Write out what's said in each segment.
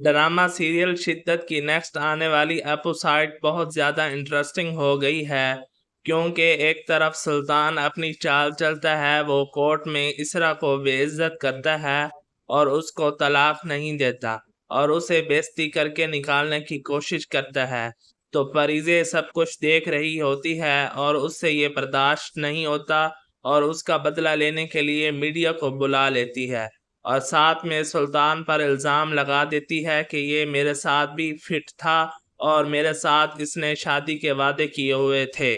Drama serial شدت کی next آنے والی ایپوسائڈ بہت زیادہ انٹرسٹنگ ہو گئی ہے، کیونکہ ایک طرف سلطان اپنی چال چلتا ہے، وہ کورٹ میں اسرا کو بے عزت کرتا ہے اور اس کو طلاق نہیں دیتا اور اسے بےعزتی کر کے نکالنے کی کوشش کرتا ہے، تو پریزے سب کچھ دیکھ رہی ہوتی ہے اور اس سے یہ برداشت نہیں ہوتا اور اس کا بدلہ لینے کے لیے میڈیا کو بلا لیتی ہے اور ساتھ میں سلطان پر الزام لگا دیتی ہے کہ یہ میرے ساتھ بھی فٹ تھا اور میرے ساتھ اس نے شادی کے وعدے کیے ہوئے تھے،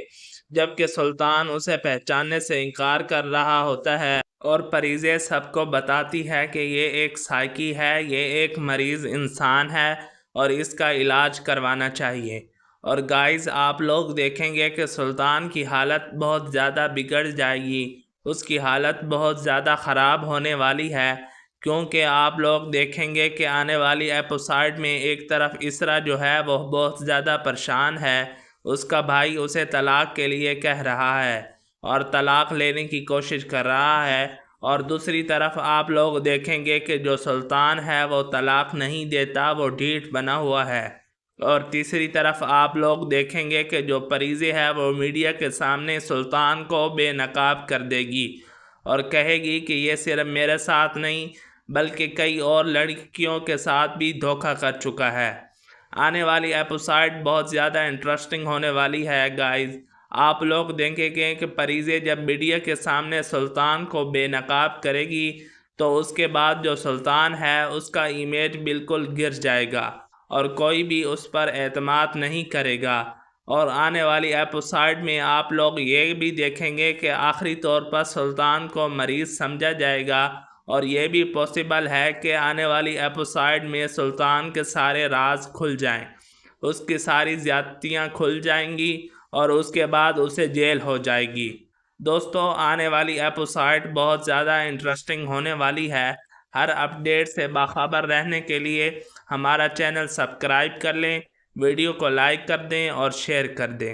جبکہ سلطان اسے پہچاننے سے انکار کر رہا ہوتا ہے اور پریزے سب کو بتاتی ہے کہ یہ ایک سائیکی ہے، یہ ایک مریض انسان ہے اور اس کا علاج کروانا چاہیے۔ اور گائز آپ لوگ دیکھیں گے کہ سلطان کی حالت بہت زیادہ بگڑ جائے گی، اس کی حالت بہت زیادہ خراب ہونے والی ہے، کیونکہ آپ لوگ دیکھیں گے کہ آنے والی ایپوسائڈ میں ایک طرف اسرا جو ہے وہ بہت زیادہ پریشان ہے، اس کا بھائی اسے طلاق کے لیے کہہ رہا ہے اور طلاق لینے کی کوشش کر رہا ہے، اور دوسری طرف آپ لوگ دیکھیں گے کہ جو سلطان ہے وہ طلاق نہیں دیتا، وہ ڈھیٹ بنا ہوا ہے، اور تیسری طرف آپ لوگ دیکھیں گے کہ جو پریزے ہے وہ میڈیا کے سامنے سلطان کو بے نقاب کر دے گی اور کہے گی کہ یہ صرف میرے ساتھ نہیں بلکہ کئی اور لڑکیوں کے ساتھ بھی دھوکہ کر چکا ہے۔ آنے والی ایپوسائڈ بہت زیادہ انٹرسٹنگ ہونے والی ہے گائز، آپ لوگ دیکھیں گے کہ پریزے جب میڈیا کے سامنے سلطان کو بے نقاب کرے گی تو اس کے بعد جو سلطان ہے اس کا امیج بالکل گر جائے گا اور کوئی بھی اس پر اعتماد نہیں کرے گا، اور آنے والی ایپوسائڈ میں آپ لوگ یہ بھی دیکھیں گے کہ آخری طور پر سلطان کو مریض سمجھا جائے گا، اور یہ بھی پاسبل ہے کہ آنے والی ایپوسائڈ میں سلطان کے سارے راز کھل جائیں، اس کی ساری زیادتیاں کھل جائیں گی اور اس کے بعد اسے جیل ہو جائے گی۔ دوستو آنے والی ایپوسائڈ بہت زیادہ انٹرسٹنگ ہونے والی ہے، ہر اپڈیٹ سے باخبر رہنے کے لیے ہمارا چینل سبسکرائب کر لیں، ویڈیو کو لائک کر دیں اور شیئر کر دیں۔